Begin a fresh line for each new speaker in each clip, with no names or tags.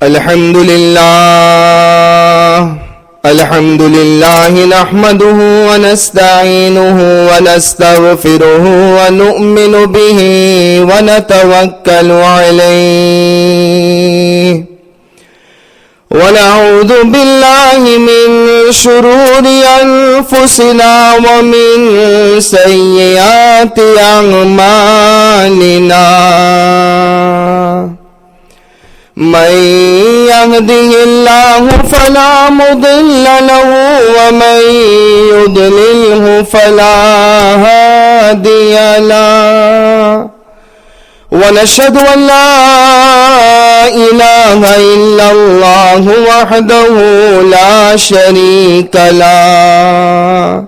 الحمد لله نحمده ونستعينه ونستغفره ونؤمن به ونتوكل عليه ونعوذ بالله من شرور أنفسنا ومن سيئات أعمالنا من يهده الله فلا مضل له ومن يضلله فلا هادي له ونشهد أن لا إله إلا الله وحده لا شريك له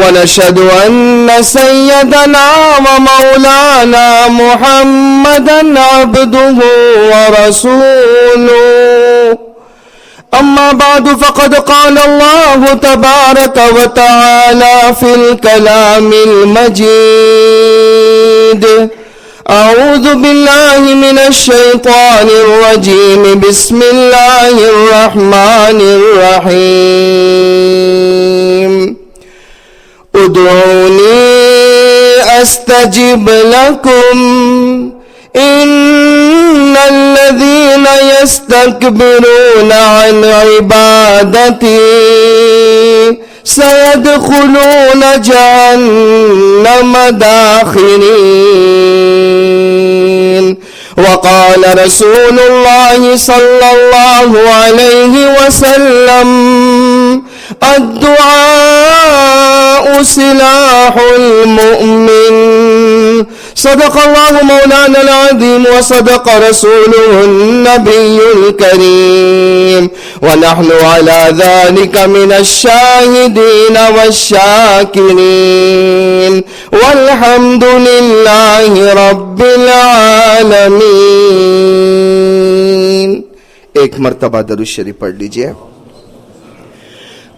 ونشهد أن سيدنا ومولانا محمدا عبده ورسوله أما بعد فقد قال الله تبارك وتعالى في الكلام المجيد أعوذ بالله من الشيطان الرجيم بسم الله الرحمن الرحيم ادعوني استجب لكم ان الذين يستكبرون عن عبادتي سيدخلون جهنم داخرين وقال رسول الله صلى الله عليه وسلم الدعاء سلاح المؤمن صدق الله مولانا العظيم وصدق رسوله النبي الكريم ونحن على ذلك من الشاهدين والشاكرين والحمد لله رب العالمين. ایک مرتبہ درود شریف پڑھ لیجئے.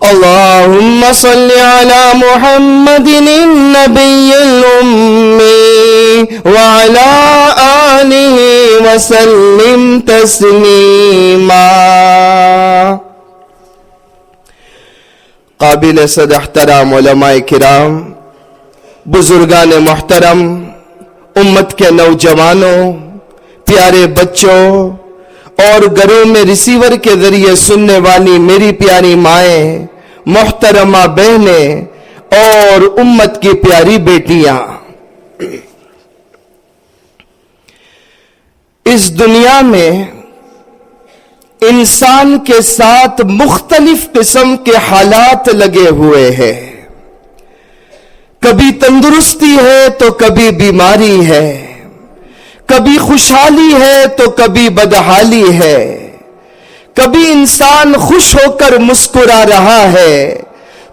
اللهم صل على محمد النبي الأمي وعلى آله وسلم تسليما. قابل صد احترام علماء کرام، بزرگان محترم، امت کے نوجوانوں، پیارے بچوں اور گھروں میں ریسیور کے ذریعے سننے والی میری پیاری مائیں، محترمہ بہنیں اور امت کی پیاری بیٹیاں، اس دنیا میں انسان کے ساتھ مختلف قسم کے حالات لگے ہوئے ہیں. کبھی تندرستی ہے تو کبھی بیماری ہے، کبھی خوشحالی ہے تو کبھی بدحالی ہے، کبھی انسان خوش ہو کر مسکرا رہا ہے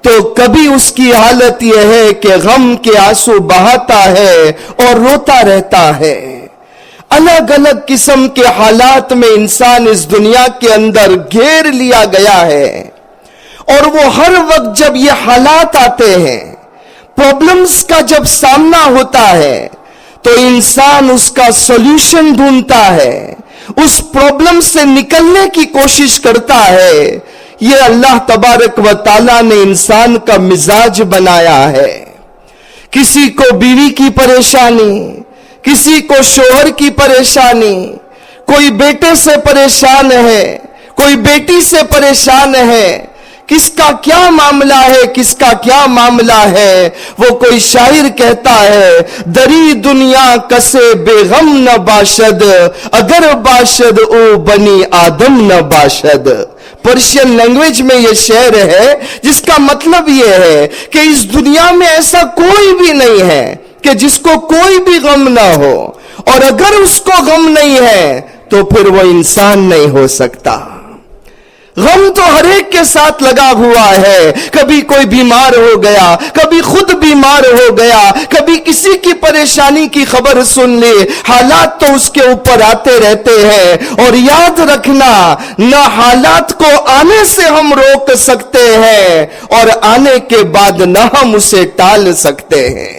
تو کبھی اس کی حالت یہ ہے کہ غم کے آنسو بہاتا ہے اور روتا رہتا ہے. الگ الگ قسم کے حالات میں انسان اس دنیا کے اندر گھیر لیا گیا ہے، اور وہ ہر وقت جب یہ حالات آتے ہیں، پرابلمز کا جب سامنا ہوتا ہے تو انسان اس کا سولوشن ڈھونڈتا ہے، اس پرابلم سے نکلنے کی کوشش کرتا ہے. یہ اللہ تبارک و تعالی نے انسان کا مزاج بنایا ہے. کسی کو بیوی کی پریشانی، کسی کو شوہر کی پریشانی، کوئی بیٹے سے پریشان ہے، کوئی بیٹی سے پریشان ہے. کس کا کیا معاملہ ہے، کس کا کیا معاملہ ہے. وہ کوئی شاعر کہتا ہے، دری دنیا کسے بے غم نہ باشد، اگر باشد او بنی آدم نہ باشد. پرشین لینگویج میں یہ شعر ہے جس کا مطلب یہ ہے کہ اس دنیا میں ایسا کوئی بھی نہیں ہے کہ جس کو کوئی بھی غم نہ ہو، اور اگر اس کو غم نہیں ہے تو پھر وہ انسان نہیں ہو سکتا. غم تو ہر ایک کے ساتھ لگا ہوا ہے. کبھی کوئی بیمار ہو گیا، کبھی خود بیمار ہو گیا، کبھی کسی کی پریشانی کی خبر سن لی. حالات تو اس کے اوپر آتے رہتے ہیں، اور یاد رکھنا، نہ حالات کو آنے سے ہم روک سکتے ہیں اور آنے کے بعد نہ ہم اسے ٹال سکتے ہیں.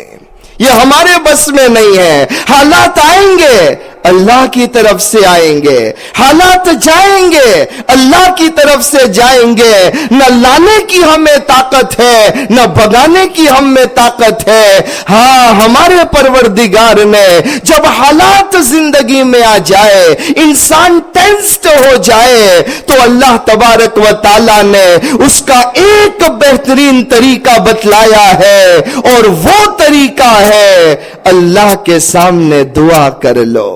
یہ ہمارے بس میں نہیں ہے. حالات آئیں گے، اللہ کی طرف سے آئیں گے, حالات جائیں گے اللہ کی طرف سے جائیں گے. نہ لانے کی ہمیں طاقت ہے نہ بگانے کی ہم میں طاقت ہے. ہاں ہمارے پروردگار نے جب حالات زندگی میں آ جائے, انسان ٹینسڈ ہو جائے, تو اللہ تبارک و تعالی نے اس کا ایک بہترین طریقہ بتلایا ہے, اور وہ طریقہ ہے اللہ کے سامنے دعا کر لو.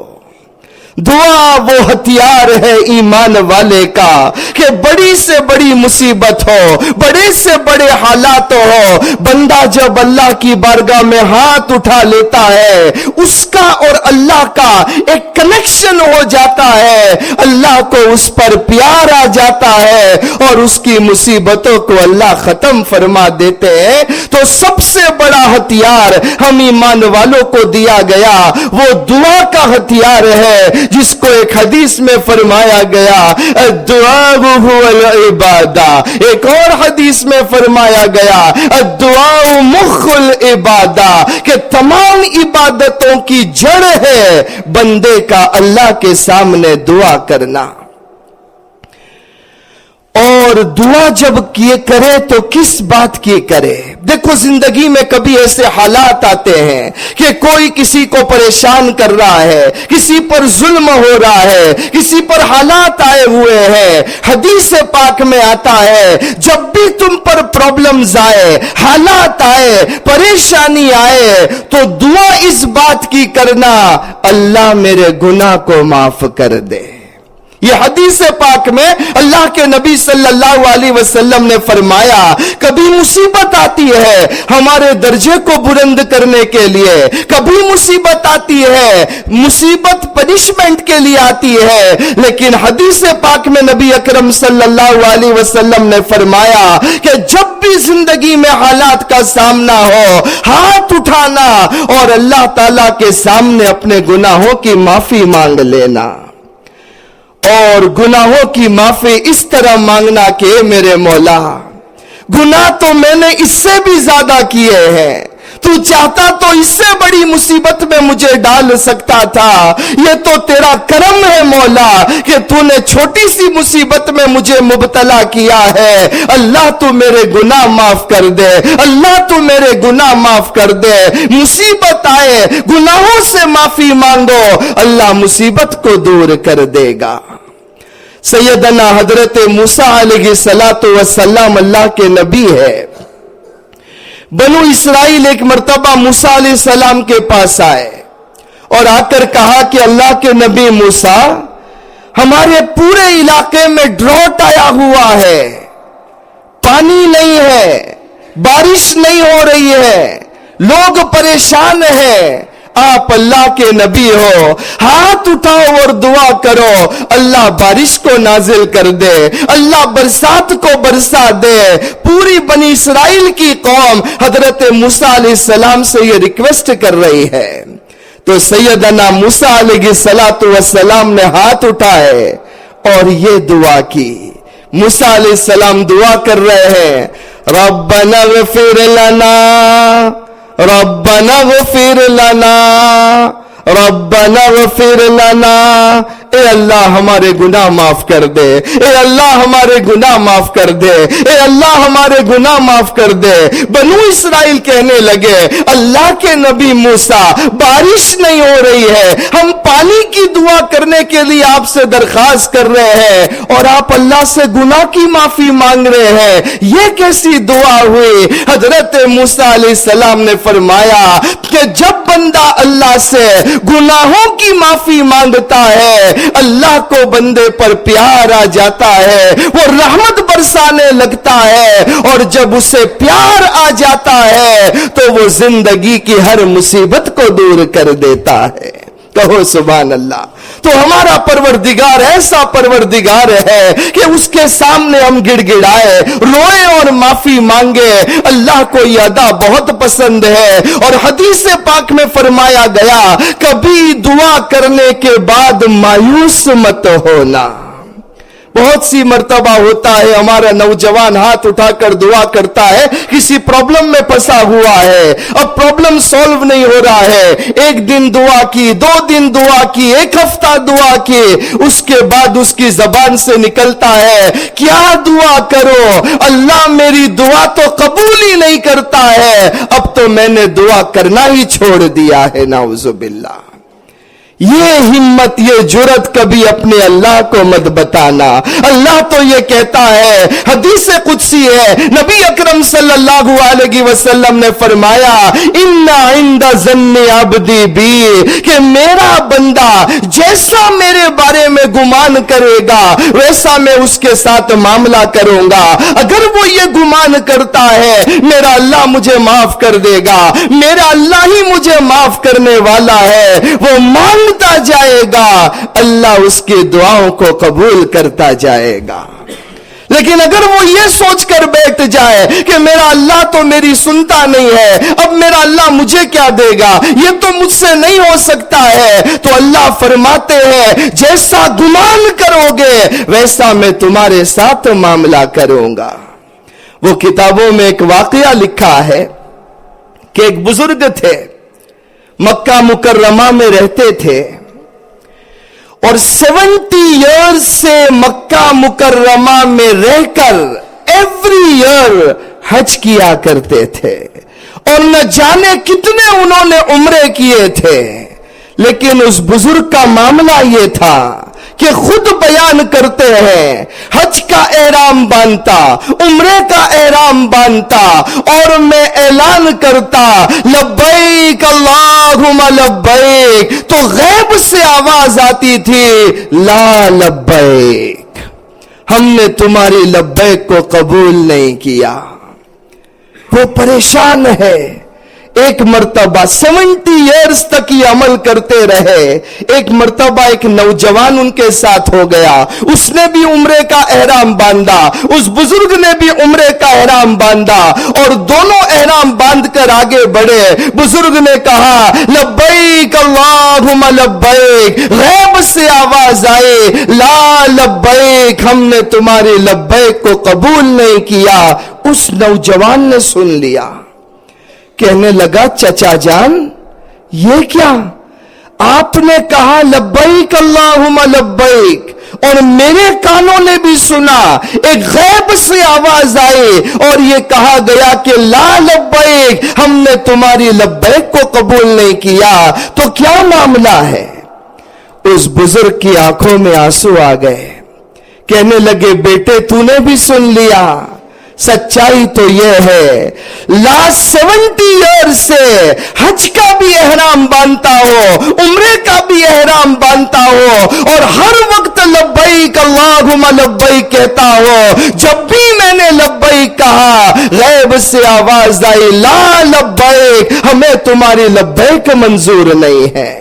دعا وہ ہتھیار ہے ایمان والے کا کہ بڑی سے بڑی مصیبت ہو, بڑے سے بڑے حالات ہو, بندہ جب اللہ کی بارگاہ میں ہاتھ اٹھا لیتا ہے, اس کا اور اللہ کا ایک کنیکشن ہو جاتا ہے, اللہ کو اس پر پیار آ جاتا ہے اور اس کی مصیبتوں کو اللہ ختم فرما دیتے ہیں. تو سب سے بڑا ہتھیار ہم ایمان والوں کو دیا گیا وہ دعا کا ہتھیار ہے, جس کو ایک حدیث میں فرمایا گیا الدعاء هو العبادہ. ایک اور حدیث میں فرمایا گیا الدعاء مخ العبادہ, کہ تمام عبادتوں کی جڑ ہے بندے کا اللہ کے سامنے دعا کرنا. اور دعا جب کیے کرے تو کس بات کی کرے؟ دیکھو زندگی میں کبھی ایسے حالات آتے ہیں کہ کوئی کسی کو پریشان کر رہا ہے, کسی پر ظلم ہو رہا ہے, کسی پر حالات آئے ہوئے ہیں. حدیث پاک میں آتا ہے جب بھی تم پر پرابلمز آئے, حالات آئے, پریشانی آئے, تو دعا اس بات کی کرنا اللہ میرے گناہ کو معاف کر دے. یہ حدیث پاک میں اللہ کے نبی صلی اللہ علیہ وسلم نے فرمایا کبھی مصیبت آتی ہے ہمارے درجے کو بلند کرنے کے لیے, کبھی مصیبت آتی ہے مصیبت پنشمنٹ کے لیے آتی ہے, لیکن حدیث پاک میں نبی اکرم صلی اللہ علیہ وسلم نے فرمایا کہ جب بھی زندگی میں حالات کا سامنا ہو, ہاتھ اٹھانا اور اللہ تعالیٰ کے سامنے اپنے گناہوں کی معافی مانگ لینا. اور گناہوں کی معافی اس طرح مانگنا کہ میرے مولا گناہ تو میں نے اس سے بھی زیادہ کیے ہیں, تو چاہتا تو اس سے بڑی مصیبت میں مجھے ڈال سکتا تھا, یہ تو تیرا کرم ہے مولا کہ تو نے چھوٹی سی مصیبت میں مجھے مبتلا کیا ہے. اللہ تو میرے گناہ معاف کر دے, اللہ تو میرے گناہ معاف کر دے. مصیبت آئے گناہوں سے معافی مانگو, اللہ مصیبت کو دور کر دے گا. سیدنا حضرت موسیٰ علیہ السلام اللہ کے نبی ہے. بنو اسرائیل ایک مرتبہ موسیٰ علیہ السلام کے پاس آئے اور آ کر کہا کہ اللہ کے نبی موسیٰ ہمارے پورے علاقے میں ڈراٹ آیا ہوا ہے, پانی نہیں ہے, بارش نہیں ہو رہی ہے, لوگ پریشان ہیں, آپ اللہ کے نبی ہو, ہاتھ اٹھاؤ اور دعا کرو اللہ بارش کو نازل کر دے, اللہ برسات کو برسا دے. پوری بنی اسرائیل کی قوم حضرت موسیٰ علیہ السلام سے یہ ریکویسٹ کر رہی ہے. تو سیدنا موسیٰ علیہ السلام نے ہاتھ اٹھائے اور یہ دعا کی. موسیٰ علیہ السلام دعا کر رہے ہیں ربنا اغفر لنا ربنا اغفر لنا ربنا اغفر لنا. اے اللہ ہمارے گناہ معاف کر دے, اے اللہ ہمارے گناہ معاف کر دے, اے اللہ ہمارے گناہ معاف کر دے. بنو اسرائیل کہنے لگے اللہ کے نبی موسیٰ بارش نہیں ہو رہی ہے, ہم پانی کی دعا کرنے کے لیے آپ سے درخواست کر رہے ہیں اور آپ اللہ سے گناہ کی معافی مانگ رہے ہیں, یہ کیسی دعا ہوئی؟ حضرت موسیٰ علیہ السلام نے فرمایا کہ جب بندہ اللہ سے گناہوں کی معافی مانگتا ہے اللہ کو بندے پر پیار آ جاتا ہے, وہ رحمت برسانے لگتا ہے, اور جب اسے پیار آ جاتا ہے تو وہ زندگی کی ہر مصیبت کو دور کر دیتا ہے. کہو سبحان اللہ. تو ہمارا پروردگار ایسا پروردگار ہے کہ اس کے سامنے ہم گڑ گڑائے, روئے اور معافی مانگے. اللہ کو یہ ادا بہت پسند ہے, اور حدیث پاک میں فرمایا گیا کبھی دعا کرنے کے بعد مایوس مت ہونا. بہت سی مرتبہ ہوتا ہے ہمارا نوجوان ہاتھ اٹھا کر دعا کرتا ہے کسی پرابلم میں پھنسا ہوا ہے، اب پرابلم سولو نہیں ہو رہا ہے، ایک دن دعا کی، 2 دن دعا کی، 1 ہفتہ دعا کی، اس کے بعد اس کی زبان سے نکلتا ہے کیا دعا کرو، اللہ میری دعا تو قبول ہی نہیں کرتا ہے، اب تو میں نے دعا کرنا ہی چھوڑ دیا ہے، نعوذ باللہ۔ یہ ہمت، یہ جرت کبھی اپنے اللہ کو مت بتانا۔ اللہ تو یہ کہتا ہے، حدیث قدسی ہے، نبی اکرم صلی اللہ علیہ وسلم نے فرمایا ان عند ظن عبدی بی، کہ میرا بندہ جیسا میرے بارے میں گمان کرے گا ویسا میں اس کے ساتھ معاملہ کروں گا۔ اگر وہ یہ گمان کرتا ہے میرا اللہ مجھے معاف کر دے گا، میرا اللہ ہی مجھے معاف کرنے والا ہے، وہ مانگتا جائے گا، اللہ اس کی دعاؤں کو قبول کرتا جائے گا۔ لیکن اگر وہ یہ سوچ کر بیٹھ جائے کہ میرا اللہ تو میری سنتا نہیں ہے، اب میرا اللہ مجھے کیا دے گا، یہ تو مجھ سے نہیں ہو سکتا ہے، تو اللہ فرماتے ہیں جیسا گمان کرو گے ویسا میں تمہارے ساتھ معاملہ کروں گا۔ وہ کتابوں میں ایک واقعہ لکھا ہے کہ ایک بزرگ تھے، مکہ مکرمہ میں رہتے تھے اور 70 ایئرز سے مکہ مکرمہ میں رہ کر ایوری ایئر حج کیا کرتے تھے، اور نہ جانے کتنے انہوں نے عمرے کیے تھے۔ لیکن اس بزرگ کا معاملہ یہ تھا کہ خود بیان کرتے ہیں حج کا احرام باندھتا، عمرے کا احرام باندھتا، اور میں اعلان کرتا لبیک اللہم لبیک، تو غیب سے آواز آتی تھی لا لبیک، ہم نے تمہاری لبیک کو قبول نہیں کیا۔ وہ پریشان ہے۔ ایک مرتبہ 70 ایئرز تک یہ عمل کرتے رہے، ایک مرتبہ ایک نوجوان ان کے ساتھ ہو گیا، اس نے بھی عمرے کا احرام باندھا، اس بزرگ نے بھی عمرے کا احرام باندھا، اور دونوں احرام باندھ کر آگے بڑھے۔ بزرگ نے کہا لبیک اللہم لبیک، غیب سے آواز آئی لا لبیک، ہم نے تمہاری لبیک کو قبول نہیں کیا۔ اس نوجوان نے سن لیا، کہنے لگا چچا جان یہ کیا، آپ نے کہا لبیک اللہم لبیک اور میرے کانوں نے بھی سنا، ایک غیب سے آواز آئی اور یہ کہا گیا کہ لا لبیک، ہم نے تمہاری لبیک کو قبول نہیں کیا، تو کیا معاملہ ہے؟ اس بزرگ کی آنکھوں میں آنسو آ گئے، کہنے لگے بیٹے تو نے بھی سن لیا، سچائی تو یہ ہے لاسٹ 70 ایئرز سے حج کا بھی احرام باندھتا ہو، عمرے کا بھی احرام باندھتا ہو، اور ہر وقت لبیک اللہم لبیک کہتا ہو، جب بھی میں نے لبیک کہا غیب سے آواز آئی لا لبیک، ہمیں تمہاری لبیک منظور نہیں ہے۔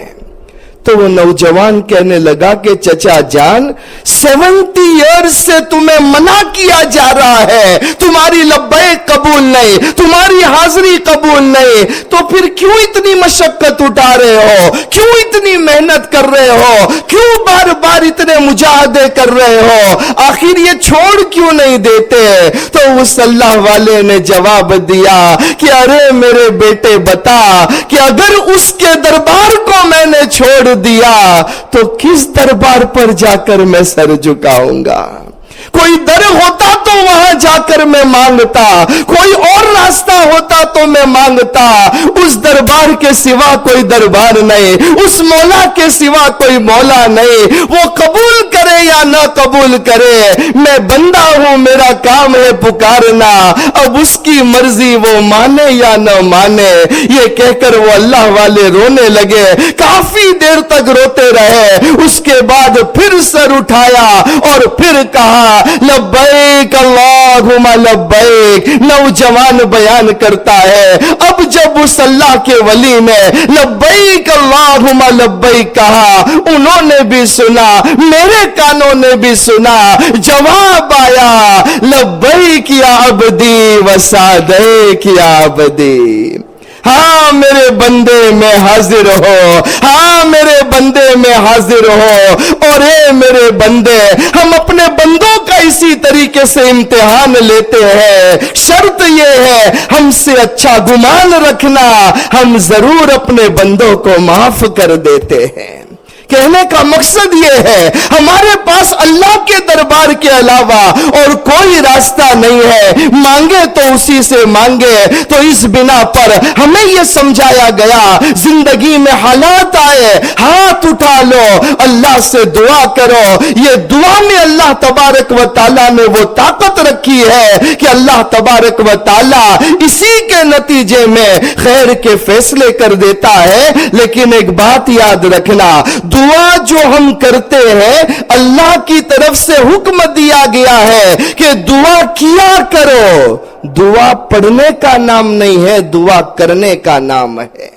تو وہ نوجوان کہنے لگا کہ چچا جان 70 ایئرز سے تمہیں منع کیا جا رہا ہے، تمہاری لبیک قبول نہیں، تمہاری حاضری قبول نہیں، تو پھر کیوں اتنی مشقت اٹھا رہے ہو، کیوں اتنی محنت کر رہے ہو، کیوں بار بار اتنے مجاہدے کر رہے ہو، آخر یہ چھوڑ کیوں نہیں دیتے؟ تو اس اللہ والے نے جواب دیا کہ ارے میرے بیٹے بتا کہ اگر اس کے دربار کو میں نے چھوڑ دیا تو کس دربار پر جا کر میں سر جھکاؤں گا؟ کوئی در ہوتا تو وہاں جا کر میں مانگتا، کوئی اور راستہ ہوتا تو میں مانگتا، اس دربار کے سوا کوئی دربار نہیں، اس مولا کے سوا کوئی مولا نہیں، وہ قبول کرے یا نہ قبول کرے میں بندہ ہوں، میرا کام ہے پکارنا، اب اس کی مرضی وہ مانے یا نہ مانے۔ یہ کہہ کر وہ اللہ والے رونے لگے، کافی دیر تک روتے رہے، اس کے بعد پھر سر اٹھایا اور پھر کہا لبیک اللہم لبیک۔ نوجوان بیان کرتا ہے اب جب اس اللہ کے ولی نے لبیک اللہم لبیک کہا، انہوں نے بھی سنا، میرے کانوں نے بھی سنا، جواب آیا لبیک یا عبدی وسعدیک یا عبدی۔ ہاں میرے بندے میں حاضر ہو، ہاں میرے بندے میں حاضر ہو۔ اور اے میرے بندے، ہم اپنے بندوں کا اسی طریقے سے امتحان لیتے ہیں۔ شرط یہ ہے ہم سے اچھا گمان رکھنا، ہم ضرور اپنے بندوں کو معاف کر دیتے ہیں۔ کہنے کا مقصد یہ ہے ہمارے پاس اللہ کے دربار کے علاوہ اور کوئی راستہ نہیں ہے، مانگے تو اسی سے مانگے۔ تو اس بنا پر ہمیں یہ سمجھایا گیا، زندگی میں حالات آئے ہاتھ اٹھا لو، اللہ سے دعا کرو۔ یہ دعا میں اللہ تبارک و تعالیٰ نے وہ طاقت رکھی ہے کہ اللہ تبارک و تعالیٰ اسی کے نتیجے میں خیر کے فیصلے کر دیتا ہے۔ لیکن ایک بات یاد رکھنا، دعا جو ہم کرتے ہیں اللہ کی طرف سے حکم دیا گیا ہے کہ دعا کیا کرو، دعا پڑھنے کا نام نہیں ہے، دعا کرنے کا نام ہے۔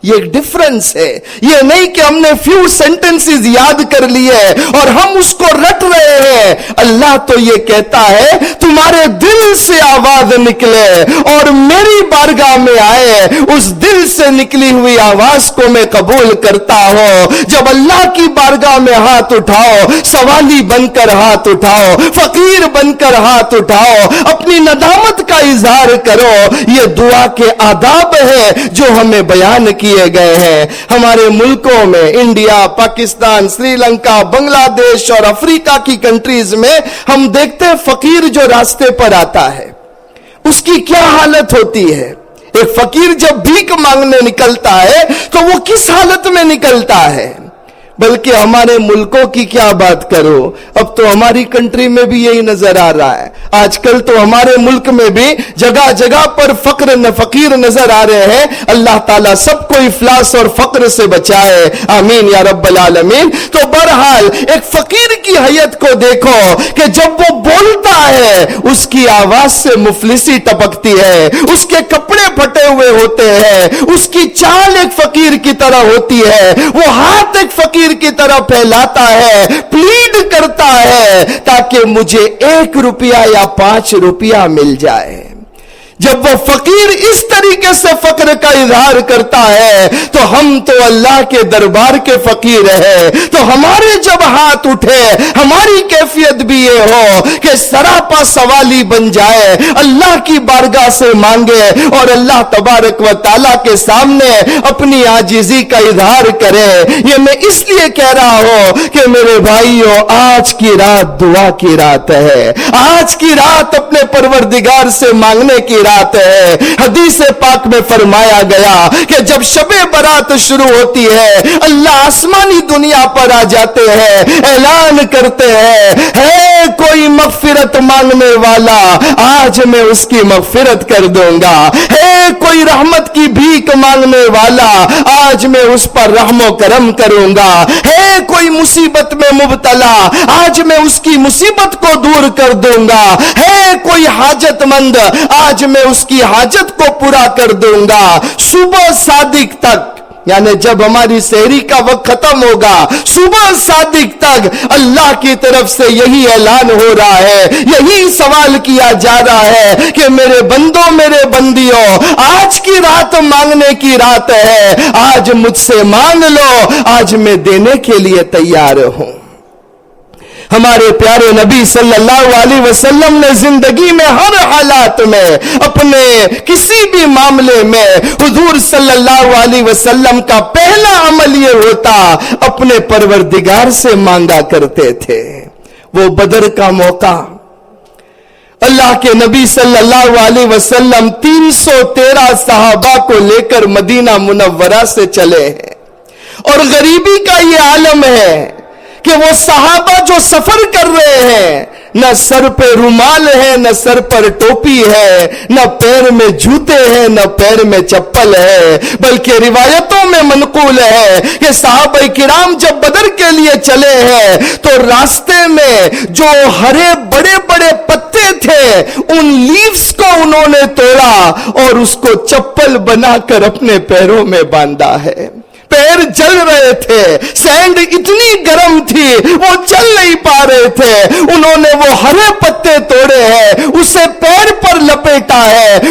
یہ ایک ڈفرنس ہے۔ یہ نہیں کہ ہم نے فیو سینٹنسز یاد کر لیے اور ہم اس کو رٹ رہے ہیں۔ اللہ تو یہ کہتا ہے تمہارے دل سے آواز نکلے اور میری بارگاہ میں آئے، اس دل سے نکلی ہوئی آواز کو میں قبول کرتا ہوں۔ جب اللہ کی بارگاہ میں ہاتھ اٹھاؤ، سوالی بن کر ہاتھ اٹھاؤ، فقیر بن کر ہاتھ اٹھاؤ، اپنی ندامت کا اظہار کرو۔ یہ دعا کے آداب ہے جو ہمیں بیان کیے گئے ہیں۔ ہمارے ملکوں میں انڈیا، پاکستان، سری لنکا، بنگلہ دیش اور افریقہ کی کنٹریز میں ہم دیکھتے ہیں فقیر جو راستے پر آتا ہے اس کی کیا حالت ہوتی ہے۔ ایک فقیر جب بھیک مانگنے نکلتا ہے تو وہ کس حالت میں نکلتا ہے۔ بلکہ ہمارے ملکوں کی کیا بات کرو، اب تو ہماری کنٹری میں بھی یہی نظر آ رہا ہے۔ آج کل تو ہمارے ملک میں بھی جگہ جگہ پر فقیر نظر آ رہے ہیں۔ اللہ تعالیٰ سب کو افلاس اور فقر سے بچائے، آمین یا رب العالمین۔ تو بہرحال ایک فقیر کی حیت کو دیکھو کہ جب وہ بولتا ہے اس کی آواز سے مفلسی ٹپکتی ہے، اس کے کپڑے پھٹے ہوئے ہوتے ہیں، اس کی چال ایک فقیر کی طرح ہوتی ہے، وہ ہاتھ ایک فقیر کی طرح پھیلاتا ہے، پلیڈ کرتا ہے تاکہ مجھے 1 روپیہ یا 5 روپیہ مل جائے۔ جب وہ فقیر اس طریقے سے فقر کا اظہار کرتا ہے تو ہم تو اللہ کے دربار کے فقیر ہیں۔ تو ہمارے جب ہاتھ اٹھے ہماری کیفیت بھی یہ ہو کہ سراپا سوالی بن جائے، اللہ کی بارگاہ سے مانگے اور اللہ تبارک و تعالیٰ کے سامنے اپنی عاجزی کا اظہار کرے۔ یہ میں اس لیے کہہ رہا ہوں کہ میرے بھائیوں، آج کی رات دعا کی رات ہے، آج کی رات اپنے پروردگار سے مانگنے کی رات ہے۔ حدیث پاک میں فرمایا گیا کہ جب شب برات شروع ہوتی ہے اللہ آسمانی دنیا پر آ جاتے ہیں، اعلان کرتے ہیں ہے کوئی مغفرت مانگنے والا، آج میں اس کی مغفرت کر دوں گا۔ ہے کوئی رحمت کی بھیک مانگنے والا، آج میں اس پر رحم و کرم کروں گا۔ ہے کوئی مصیبت میں مبتلا، آج میں اس کی مصیبت کو دور کر دوں گا۔ ہے کوئی حاجت مند، آج میں اس کی حاجت کو پورا کر دوں گا۔ صبح صادق تک، یعنی جب ہماری سحری کا وقت ختم ہوگا، صبح صادق تک اللہ کی طرف سے یہی اعلان ہو رہا ہے، یہی سوال کیا جا رہا ہے کہ میرے بندوں، میرے بندیوں، آج کی رات مانگنے کی رات ہے، آج مجھ سے مانگ لو، آج میں دینے کے لیے تیار ہوں۔ ہمارے پیارے نبی صلی اللہ علیہ وسلم نے زندگی میں ہر حالات میں اپنے کسی بھی معاملے میں حضور صلی اللہ علیہ وسلم کا پہلا عمل یہ ہوتا اپنے پروردگار سے مانگا کرتے تھے۔ وہ بدر کا موقع، اللہ کے نبی صلی اللہ علیہ وسلم 313 صحابہ کو لے کر مدینہ منورہ سے چلے ہیں، اور غریبی کا یہ عالم ہے کہ وہ صحابہ جو سفر کر رہے ہیں، نہ سر پہ رومال ہے، نہ سر پر ٹوپی ہے، نہ پیر میں جوتے ہیں، نہ پیر میں چپل ہے، بلکہ روایتوں میں منقول ہے کہ صحابہ کرام جب بدر کے لیے چلے ہیں تو راستے میں جو ہرے بڑے بڑے پتے تھے ان لیوز کو انہوں نے توڑا اور اس کو چپل بنا کر اپنے پیروں میں باندھا ہے۔ پیر جل رہے تھے، سینڈ اتنی گرم تھی وہ چل نہیں پا رہے تھے، انہوں نے وہ ہرے پتے توڑے ہیں، اسے پیر پر لپیٹا ہے ہے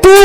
2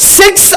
6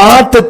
8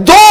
2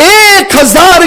1000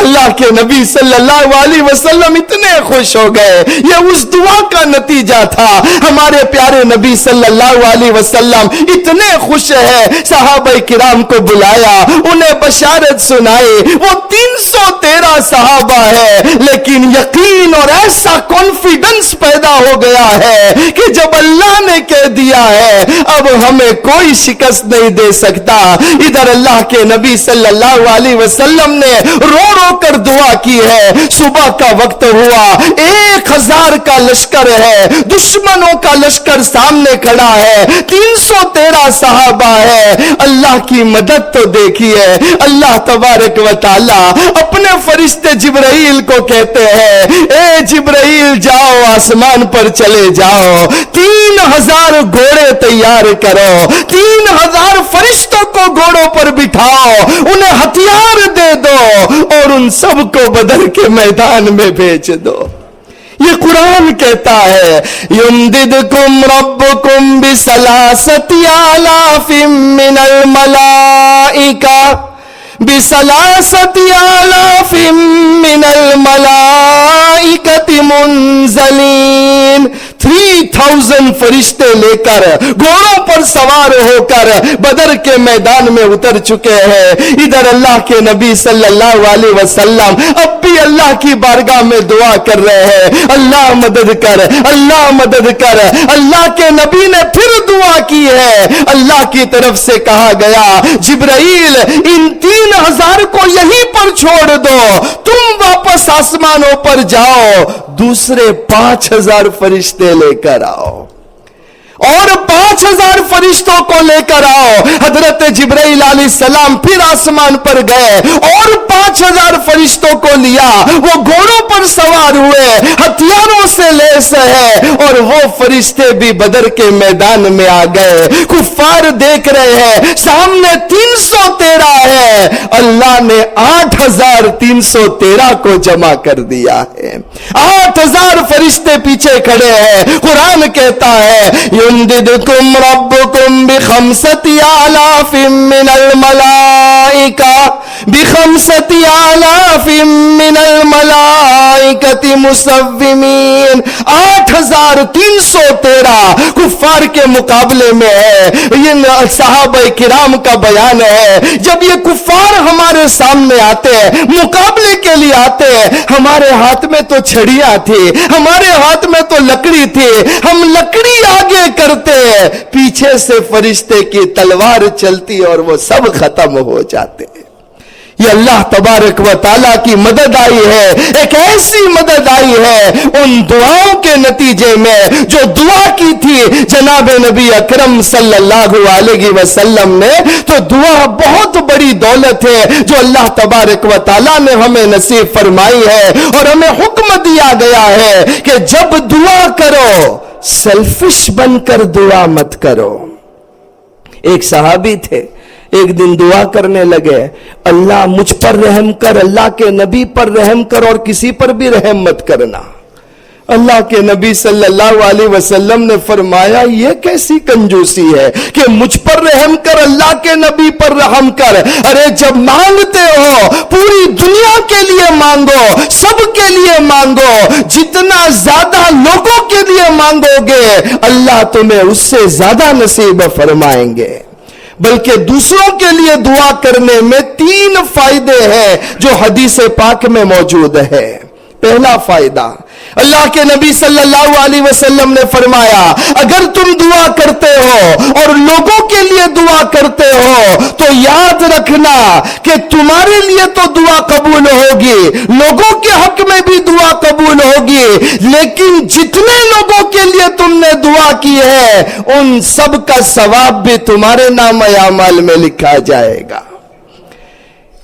اللہ کے نبی صلی اللہ علیہ وسلم اتنے خوش ہو گئے. یہ اس دعا کا نتیجہ تھا. ہمارے پیارے نبی صلی اللہ علیہ وسلم اتنے خوش ہیں, صحابہ کرام کو بلایا, انہیں بشارت سنائی. وہ 313 صحابہ ہے, لیکن یقین اور ایسا کانفیڈنس پیدا ہو گیا ہے کہ جب اللہ نے کہہ دیا ہے اب ہمیں کوئی شکست نہیں دے سکتا. ادھر اللہ کے نبی صلی اللہ علیہ وسلم نے رو رو کر دعا کی ہے. صبح کا وقت ہوا, 1000 کا لشکر ہے, دشمنوں کا لشکر سامنے کھڑا ہے, 313 صحابہ ہے. اللہ کی مدد تو دیکھیے, اللہ تبارک و تعالی اپنے فرشتے جبرائیل کو کہتے ہیں اے جبرائیل جاؤ آسمان پر چلے جاؤ, 3000 گھوڑے تیار کرو, 3000 فرشتوں کو گھوڑوں پر بٹھاؤ, انہیں ہتھیار دے دو اور ان سب کو بدر کے میدان میں بھیج دو. یہ قرآن کہتا ہے یمددکم ربکم بثلاثۃ آلاف من الملائکہ, بثلاثۃ آلاف من الملائکۃ منزلین. 3000 فرشتے لے کر گھوڑوں پر سوار ہو کر بدر کے میدان میں اتر چکے ہیں. ادھر اللہ کے نبی صلی اللہ علیہ وسلم اب بھی اللہ کی بارگاہ میں دعا کر رہے ہیں اللہ مدد کر, اللہ مدد کر. اللہ کے نبی نے پھر دعا کی ہے. اللہ کی طرف سے کہا گیا جبرائیل ان 3000 کو یہیں پر چھوڑ دو, تم واپس آسمانوں پر جاؤ, دوسرے 5000 فرشتے لے کر آؤ اور 5000 فرشتوں کو لے کر آؤ. حضرت جبرائیل علیہ السلام پھر آسمان پر گئے اور 5000 فرشتوں کو لیا. وہ گھوڑوں پر سوار ہوئے, ہتھیاروں سے لیس ہے, اور وہ فرشتے بھی بدر کے میدان میں آ گئے. کفار دیکھ رہے ہیں سامنے 313 ہے, اللہ نے 8313 کو جمع کر دیا ہے. 8000 فرشتے پیچھے کھڑے ہیں. قرآن کہتا ہے یمددکم ربکم بخمسۃ آلاف من الملائکہ, بخمسۃ آلاف من الملائکۃ مسومین. 8313 کفار کے مقابلے میں ہے. یہ صحابہ کرام کا بیان ہے جب یہ کفار ہمارے سامنے آتے ہیں, مقابلے کے لیے آتے ہیں, ہمارے ہاتھ میں تو چھڑیاں تھی, ہمارے ہاتھ میں تو لکڑی تھی, ہم لکڑی آگے کرتے, پیچھے سے فرشتے کی تلوار چلتی اور وہ سب ختم ہو جاتے. یہ اللہ تبارک و تعالیٰ کی مدد آئی ہے, ایک ایسی مدد آئی ہے ان دعاؤں کے نتیجے میں جو دعا کی تھی جناب نبی اکرم صلی اللہ علیہ وسلم نے. تو دعا بہت بڑی دولت ہے جو اللہ تبارک و تعالیٰ نے ہمیں نصیب فرمائی ہے, اور ہمیں حکم دیا گیا ہے کہ جب دعا کرو سیلفش بن کر دعا مت کرو. ایک صحابی تھے, ایک دن دعا کرنے لگے اللہ مجھ پر رحم کر, اللہ کے نبی پر رحم کر, اور کسی پر بھی رحم مت کرنا. اللہ کے نبی صلی اللہ علیہ وسلم نے فرمایا یہ کیسی کنجوسی ہے کہ مجھ پر رحم کر, اللہ کے نبی پر رحم کر. ارے جب مانگتے ہو پوری دنیا کے لیے مانگو, سب کے لیے مانگو, جتنا زیادہ لوگوں کے لیے مانگو گے اللہ تمہیں اس سے زیادہ نصیب فرمائیں گے. بلکہ دوسروں کے لیے دعا کرنے میں 3 فائدے ہیں جو حدیث پاک میں موجود ہے. پہلا فائدہ, اللہ کے نبی صلی اللہ علیہ وسلم نے فرمایا اگر تم دعا کرتے ہو اور لوگوں کے لیے دعا کرتے ہو تو یاد رکھنا کہ تمہارے لیے تو دعا قبول ہوگی, لوگوں کے حق میں بھی دعا قبول ہوگی, لیکن جتنے لوگوں کے لیے تم نے دعا کی ہے ان سب کا ثواب بھی تمہارے نام اعمال میں لکھا جائے گا.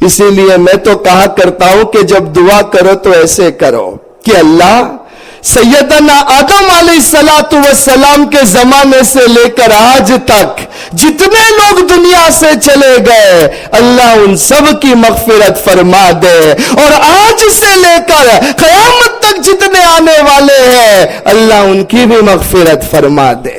اسی لیے میں تو کہا کرتا ہوں کہ جب دعا کرو تو ایسے کرو کہ اللہ سیدنا آدم علیہ السلام کے زمانے سے لے کر آج تک جتنے لوگ دنیا سے چلے گئے اللہ ان سب کی مغفرت فرما دے, اور آج سے لے کر قیامت تک جتنے آنے والے ہیں اللہ ان کی بھی مغفرت فرما دے.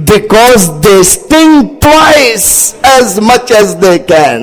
because they sting twice as much as they can।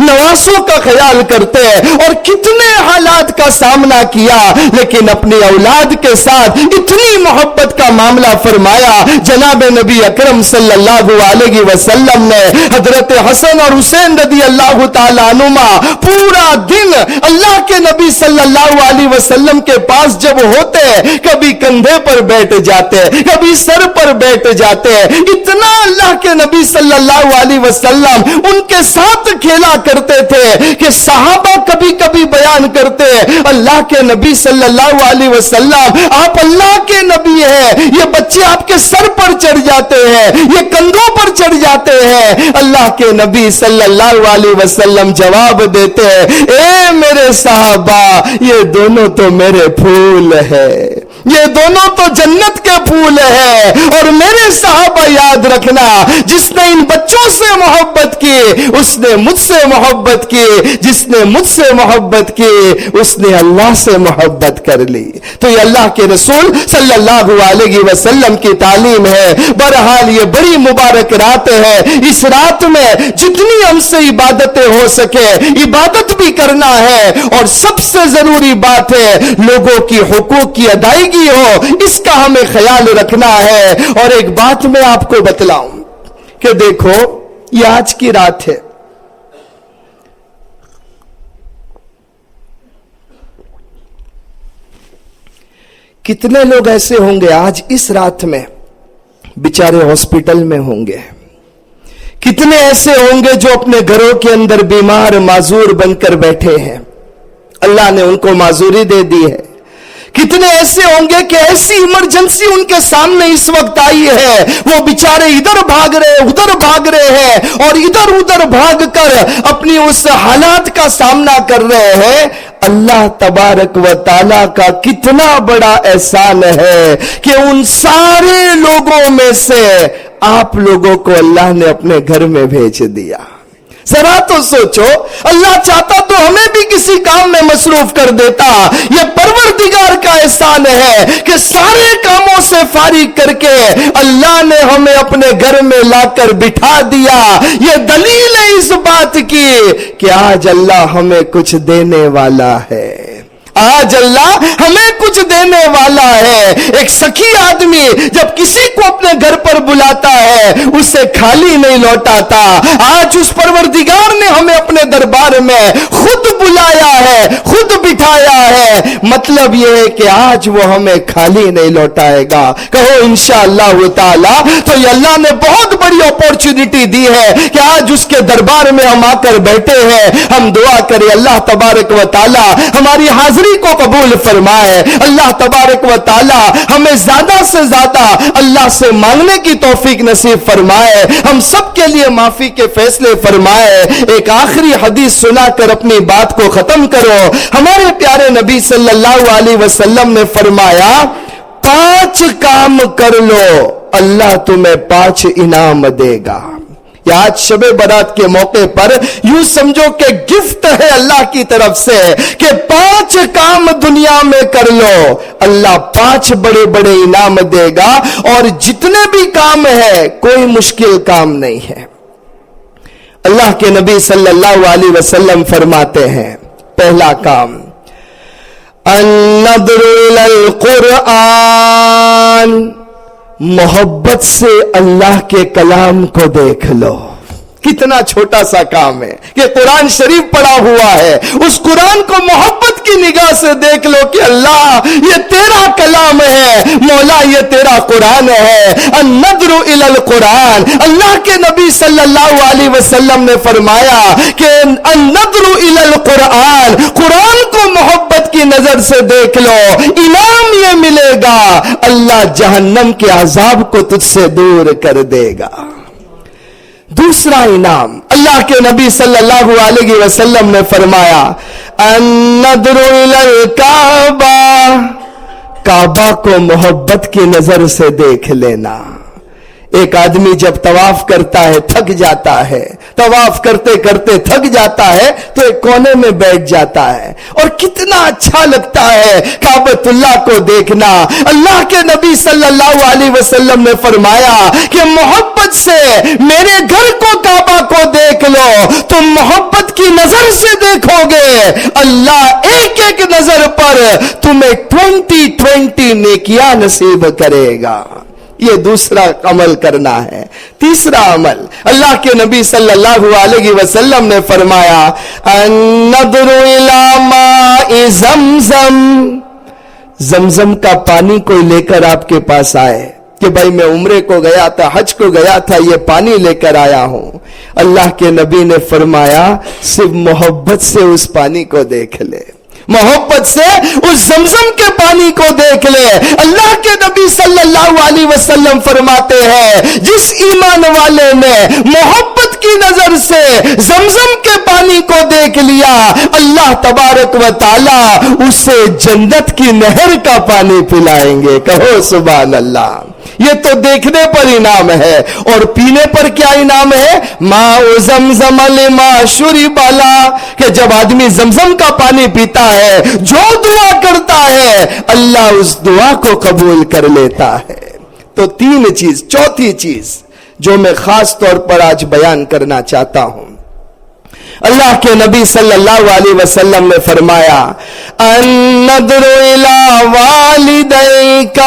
نواسوں کا خیال کرتے, اور کتنے حالات کا سامنا کیا, لیکن اپنی اولاد کے ساتھ اتنی محبت کا معاملہ فرمایا. جناب نبی اکرم صلی اللہ علیہ وسلم نے حضرت حسن اور حسین رضی اللہ تعالیٰ عنہما پورا دن اللہ کے نبی صلی اللہ علیہ وسلم کے پاس جب ہوتے, کبھی کندھے پر بیٹھ جاتے, کبھی سر پر بیٹھ جاتے. اتنا اللہ کے نبی صلی اللہ علیہ وسلم ان کے ساتھ کھیلا کرتے تھے کہ صحابہ کبھی کبھی بیان کرتے, اللہ کے نبی صلی اللہ علیہ وسلم آپ اللہ کے نبی ہیں, یہ بچے آپ کے سر پر چڑھ جاتے ہیں, یہ کندھوں پر چڑھ جاتے ہیں. اللہ کے نبی صلی اللہ علیہ وسلم جواب دیتے ہیں, اے میرے صحابہ, یہ دونوں تو میرے پھول ہے, یہ دونوں تو جنت کے پھول ہیں. اور میرے صحابہ یاد رکھنا, جس نے ان بچوں سے محبت کی اس نے مجھ سے محبت کی, جس نے مجھ سے محبت کی اس نے اللہ سے محبت کر لی. تو یہ اللہ کے رسول صلی اللہ علیہ وسلم کی تعلیم ہے. بہرحال یہ بڑی مبارک رات ہے, اس رات میں جتنی ہم سے عبادتیں ہو سکے عبادت بھی کرنا ہے, اور سب سے ضروری بات ہے لوگوں کی حقوق کی ادائیگی ہو, اس کا ہمیں خیال رکھنا ہے. اور ایک بات میں آپ کو بتلاؤں کہ دیکھو یہ آج کی رات ہے, کتنے لوگ ایسے ہوں گے آج اس رات میں بیچارے ہاسپٹل میں ہوں گے, کتنے ایسے ہوں گے جو اپنے گھروں کے اندر بیمار معذور بن کر بیٹھے ہیں, اللہ نے ان کو معذوری دے دی ہے. کتنے ایسے ہوں گے کہ ایسی ایمرجنسی ان کے سامنے اس وقت آئی ہے, وہ بیچارے ادھر بھاگ رہے ادھر بھاگ رہے ہیں, اور ادھر ادھر بھاگ کر اپنی اس حالات کا سامنا کر رہے ہیں. اللہ تبارک و تعالیٰ کا کتنا بڑا احسان ہے کہ ان سارے لوگوں میں سے آپ لوگوں کو اللہ نے اپنے گھر میں بھیج دیا. ذرا تو سوچو, اللہ چاہتا تو ہمیں بھی کسی کام میں مصروف کر دیتا. یہ پروردگار کا احسان ہے کہ سارے کاموں سے فارغ کر کے اللہ نے ہمیں اپنے گھر میں لا کر بٹھا دیا. یہ دلیل ہے اس بات کی کہ آج اللہ ہمیں کچھ دینے والا ہے, آج اللہ ہمیں کچھ دینے والا ہے. ایک سخی آدمی جب کسی کو اپنے گھر پر بلاتا ہے اسے خالی نہیں لوٹاتا. آج اس پروردگار نے ہمیں اپنے دربار میں خود بلایا ہے, خود بٹھایا ہے. مطلب یہ ہے کہ آج وہ ہمیں خالی نہیں لوٹائے گا. کہو انشاءاللہ تعالی. تو یہ اللہ نے بہت بڑی اپورچونٹی دی ہے کہ آج اس کے دربار میں ہم آ کر بیٹھے ہیں. ہم دعا کریں اللہ تبارک و تعالی ہماری حاضری کو قبول فرمائے. اللہ تبارک و تعالی ہمیں زیادہ سے زیادہ اللہ سے مانگنے کی توفیق نصیب فرمائے, ہم سب کے لیے معافی کے فیصلے فرمائے. ایک آخری حدیث سنا کر اپنی بات کو ختم کرو. ہمارے پیارے نبی صلی اللہ علیہ وسلم نے فرمایا 5 کام کر لو اللہ تمہیں 5 انعام دے گا. آج شب برات کے موقع پر یوں سمجھو کہ گفٹ ہے اللہ کی طرف سے کہ 5 کام دنیا میں کر لو, اللہ 5 بڑے بڑے انعام دے گا. اور جتنے بھی کام ہے کوئی مشکل کام نہیں ہے. اللہ کے نبی صلی اللہ علیہ وسلم فرماتے ہیں پہلا کام النظر الی القرآن, محبت سے اللہ کے کلام کو دیکھ لو. کتنا چھوٹا سا کام ہے کہ قرآن شریف پڑھا ہوا ہے, اس قرآن کو محبت کی نگاہ سے دیکھ لو کہ اللہ یہ تیرا کلام ہے, مولا یہ تیرا قرآن ہے. النظر الی القرآن, اللہ کے نبی صلی اللہ علیہ وسلم نے فرمایا کہ النظر الی القرآن, قرآن کو محبت کی نظر سے دیکھ لو, انعام یہ ملے گا اللہ جہنم کے عذاب کو تجھ سے دور کر دے گا. دوسرا انعام اللہ کے نبی صلی اللہ علیہ وسلم نے فرمایا النظر الی الکعبہ, کعبہ کو محبت کی نظر سے دیکھ لینا. ایک آدمی جب طواف کرتا ہے تھک جاتا ہے طواف کرتے کرتے تھک جاتا ہے تو ایک کونے میں بیٹھ جاتا ہے، اور کتنا اچھا لگتا ہے کعبۃ اللہ کو دیکھنا۔ اللہ کے نبی صلی اللہ علیہ وسلم نے فرمایا کہ محبت سے میرے گھر کو، کعبہ کو دیکھ لو، تم محبت کی نظر سے دیکھو گے، اللہ ایک ایک نظر پر تمہیں 20 نیکیاں نصیب کرے گا۔ یہ دوسرا عمل کرنا ہے۔ تیسرا عمل، اللہ کے نبی صلی اللہ علیہ وسلم نے فرمایا النظر الی ماء زمزم، زمزم کا پانی کوئی لے کر آپ کے پاس آئے کہ بھائی میں عمرے کو گیا تھا، حج کو گیا تھا، یہ پانی لے کر آیا ہوں، اللہ کے نبی نے فرمایا صرف محبت سے اس پانی کو دیکھ لے، محبت سے اس زمزم کے پانی کو دیکھ لے۔ اللہ کے نبی صلی اللہ علیہ وسلم فرماتے ہیں جس ایمان والے نے محبت کی نظر سے زمزم کے پانی کو دیکھ لیا، اللہ تبارک و تعالی اسے جنت کی نہر کا پانی پلائیں گے۔ کہو سبحان اللہ۔ یہ تو دیکھنے پر انعام ہے، اور پینے پر کیا انعام ہے؟ ماء زمزم لما شرب له، کہ جب آدمی زمزم کا پانی پیتا ہے، جو دعا کرتا ہے اللہ اس دعا کو قبول کر لیتا ہے۔ تو تین چیز، چوتھی چیز جو میں خاص طور پر آج بیان کرنا چاہتا ہوں، اللہ کے نبی صلی اللہ علیہ وسلم نے فرمایا النظر الی والدیک،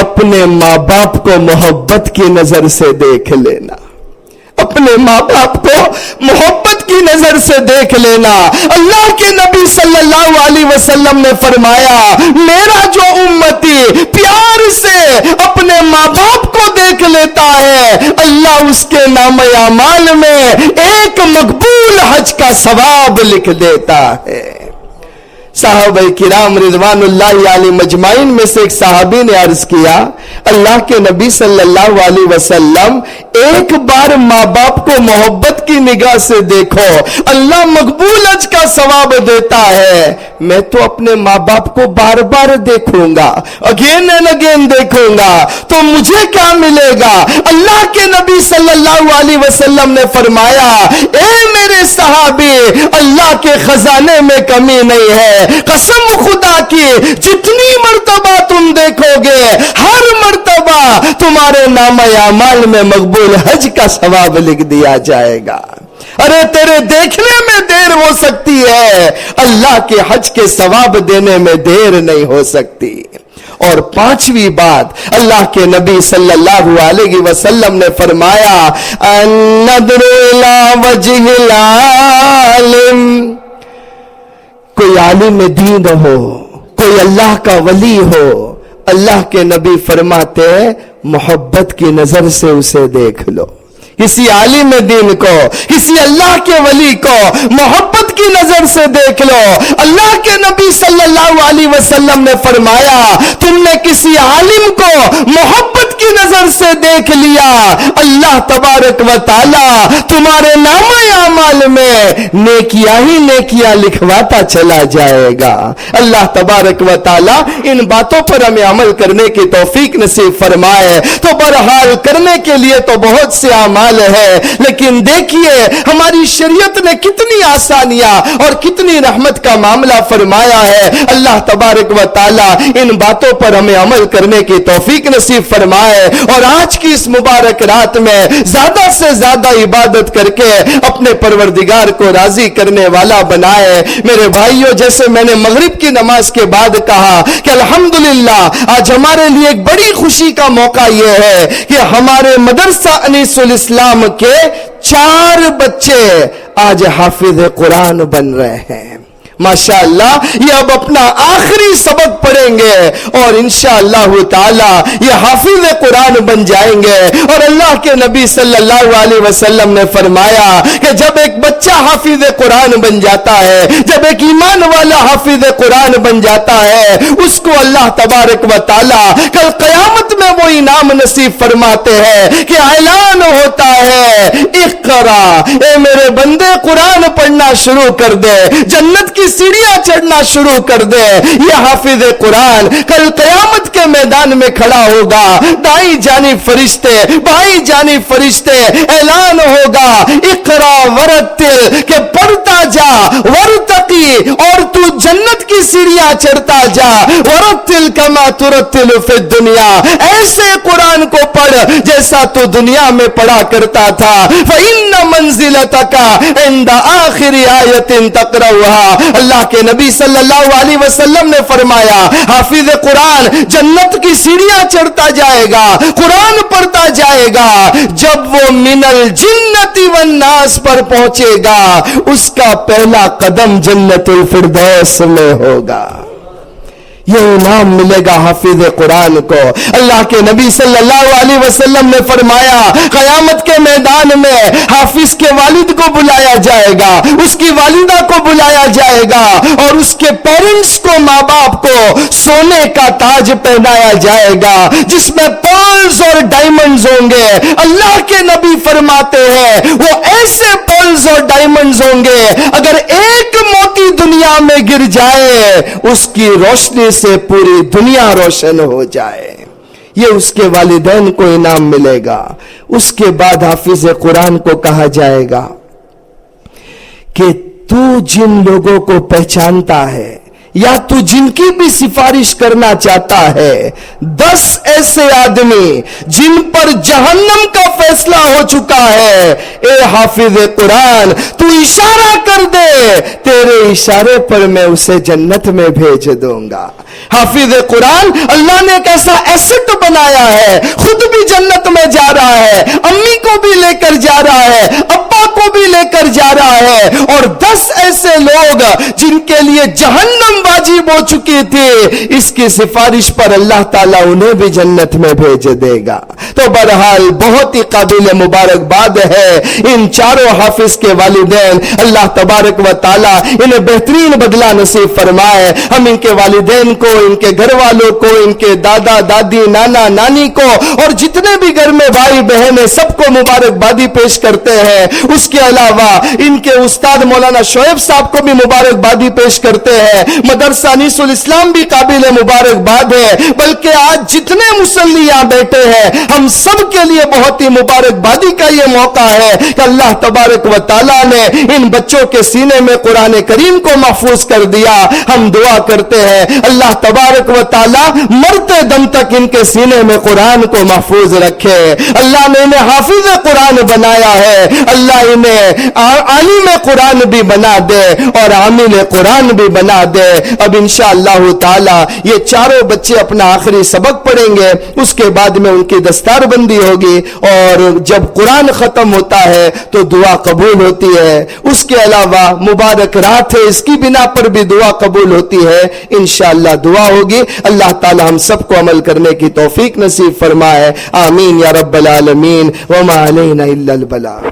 اپنے ماں باپ کو محبت کی نظر سے دیکھ لینا، اپنے ماں باپ کو محبت کی نظر سے دیکھ لینا۔ اللہ کے نبی صلی اللہ علیہ وسلم نے فرمایا میرا جو امتی پیار سے اپنے ماں باپ کو دیکھ لیتا ہے، اللہ اس کے نام اعمال میں ایک مقبول حج کا ثواب لکھ دیتا ہے۔ صحابہ کرام رضوان اللہ علیہ مجمعین میں سے ایک صحابی نے عرض کیا اللہ کے نبی صلی اللہ علیہ وسلم ایک بار ماں باپ کو محبت کی نگاہ سے دیکھو، اللہ مقبول حج کا ثواب دیتا ہے، میں تو اپنے ماں باپ کو بار بار دیکھوں گا، اگین اینڈ اگین دیکھوں گا، تو مجھے کیا ملے گا؟ اللہ کے نبی صلی اللہ علیہ وسلم نے فرمایا اے میرے صحابی، اللہ کے خزانے میں کمی نہیں ہے، قسم خدا کی جتنی مرتبہ تم دیکھو گے ہر مرتبہ تمہارے نام اعمال میں مقبول حج کا ثواب لکھ دیا جائے گا۔ ارے تیرے دیکھنے میں دیر ہو سکتی ہے، اللہ کے حج کے ثواب دینے میں دیر نہیں ہو سکتی۔ اور پانچویں بات، اللہ کے نبی صلی اللہ علیہ وسلم نے فرمایا النظر الی وجہ العالم، کوئی عالم دین ہو، کوئی اللہ کا ولی ہو، اللہ کے نبی فرماتے ہیں محبت کی نظر سے اسے دیکھ لو۔ کسی عالم دین کو، کسی اللہ کے ولی کو محبت کی نظر سے دیکھ لو۔ اللہ کے نبی صلی اللہ علیہ وسلم نے فرمایا تم نے کسی عالم کو محبت کی نظر سے دیکھ لیا، اللہ تبارک و تعالی تمہارے نام اعمال میں نیکیاں ہی نیکیاں لکھواتا چلا جائے گا۔ اللہ تبارک و تعالی ان باتوں پر ہمیں عمل کرنے کی توفیق نصیب فرمائے۔ تو بہرحال کرنے کے لیے تو بہت سے اعمال ہے، لیکن دیکھیے ہماری شریعت نے کتنی آسانیاں اور کتنی رحمت کا معاملہ فرمایا ہے۔ اللہ تبارک و تعالی ان باتوں پر ہمیں عمل کرنے کی توفیق نصیب فرمائے، اور آج کی اس مبارک رات میں زیادہ سے زیادہ عبادت کر کے اپنے پروردگار کو راضی کرنے والا بنائے۔ میرے بھائیوں، جیسے میں نے مغرب کی نماز کے بعد کہا کہ الحمدللہ آج ہمارے لیے ایک بڑی خوشی کا موقع یہ ہے کہ ہمارے مدرسہ انیس الاسلام کے 4 بچے آج حافظ قرآن بن رہے ہیں۔ ماشاءاللہ یہ اب اپنا آخری سبق پڑھیں گے اور انشاءاللہ تعالی یہ حافظ قرآن بن جائیں گے۔ اور اللہ کے نبی صلی اللہ علیہ وسلم نے فرمایا کہ جب ایک بچہ حافظ قرآن بن جاتا ہے، جب ایک ایمان والا حافظ قرآن بن جاتا ہے، اس کو اللہ تبارک و تعالی کل قیامت میں وہ انعام نصیب فرماتے ہیں کہ اعلان ہوتا ہے اقرا، اے میرے بندے قرآن پڑھنا شروع کر دے، جنت کی سیڑھیاں چڑھنا شروع کر دے۔ یہ حافظ قرآن کل قیامت کے میدان میں کھڑا ہوگا، دائیں جانب فرشتے بائیں جانب فرشتے، اعلان ہوگا اقرا ورتل، کہ پڑھتا جا، ورتقی، اور تو جنت کی سیڑھیاں چڑھتا جا، ورتل کما ترتل فی الدنیا، ایسے قرآن کو پڑھ جیسا تو دنیا میں پڑھا کرتا تھا۔ فإن منزلتک عند آخر آیت تقرأها، اللہ کے نبی صلی اللہ علیہ وسلم نے فرمایا حافظ قرآن جنت کی سیڑھیاں چڑھتا جائے گا، قرآن پڑھتا جائے گا، جب وہ من الجنت والناس پر پہنچے گا اس کا پہلا قدم جنت الفردوس میں ہوگا۔ یہ انعام ملے گا حافظ قرآن کو۔ اللہ کے نبی صلی اللہ علیہ وسلم نے فرمایا قیامت کے میدان میں حافظ کے والد کو بلایا جائے گا، اس کی والدہ کو بلایا جائے گا، اور اس کے پیرنٹس کو، ماں باپ کو سونے کا تاج پہنایا جائے گا جس میں پرلز اور ڈائمنڈز ہوں گے۔ اللہ کے نبی فرماتے ہیں وہ ایسے پرلز اور ڈائمنڈز ہوں گے اگر ایک موتی دنیا میں گر جائے اس کی روشنی سے پوری دنیا روشن ہو جائے۔ یہ اس کے والدین کو انعام ملے گا۔ اس کے بعد حافظ قرآن کو کہا جائے گا کہ تو جن لوگوں کو پہچانتا ہے یا تو جن کی بھی سفارش کرنا چاہتا ہے، 10 ایسے آدمی جن پر جہنم کا فیصلہ ہو چکا ہے، اے حافظ قرآن تو اشارہ کر دے، تیرے اشارے پر میں اسے جنت میں بھیج دوں گا۔ حافظ قرآن اللہ نے ایک ایسا ایسٹ بنایا ہے، خود بھی جنت میں جا رہا ہے، امی کو بھی لے کر جا رہا ہے، ابا کو بھی لے کر جا رہا ہے، اور 10 ایسے لوگ جن کے لیے جہنم واجب ہو چکی تھی، اس کی سفارش پر اللہ تعالیٰ انہیں بھی جنت میں بھیج دے گا۔ تو بہرحال بہت ہی قابل مبارکباد ہے ان چاروں حافظ کے والدین، اللہ تبارک و تعالیٰ انہیں بہترین بدلہ نصیب فرمائے۔ ہم ان کے والدین کو، ان کے گھر والوں کو، ان کے دادا دادی نانا نانی کو، اور جتنے بھی گھر میں بھائی بہن ہیں سب کو مبارکبادی پیش کرتے ہیں۔ اس کے علاوہ ان کے استاد مولانا شعیب صاحب کو بھی مبارکبادی پیش کرتے ہیں۔ مدرسہ انیس الاسلام بھی قابل مبارکباد ہے، بلکہ آج جتنے مصلی یہاں بیٹھے ہیں ہم سب کے لیے بہت ہی مبارکبادی کا یہ موقع ہے کہ اللہ تبارک و تعالیٰ نے ان بچوں کے سینے میں قرآن کریم کو محفوظ کر دیا۔ ہم دعا کرتے ہیں اللہ تبارک و تعالیٰ مرتے دم تک ان کے سینے میں قرآن کو محفوظ رکھے۔ اللہ نے انہیں حافظ قرآن بنایا ہے، اللہ انہیں عالم قرآن بھی بنا دے اور عامل قرآن بھی بنا دے۔ اب انشاءاللہ تعالی یہ چاروں بچے اپنا آخری سبق پڑھیں گے، اس کے بعد میں ان کی دستار بندی ہوگی، اور جب قرآن ختم ہوتا ہے تو دعا قبول ہوتی ہے۔ اس کے علاوہ مبارک رات ہے، اس کی بنا پر بھی دعا قبول ہوتی ہے۔ انشاءاللہ دعا ہوگی۔ اللہ تعالی ہم سب کو عمل کرنے کی توفیق نصیب فرمائے، آمین یا رب العالمین، وما علینا الا البلاغ۔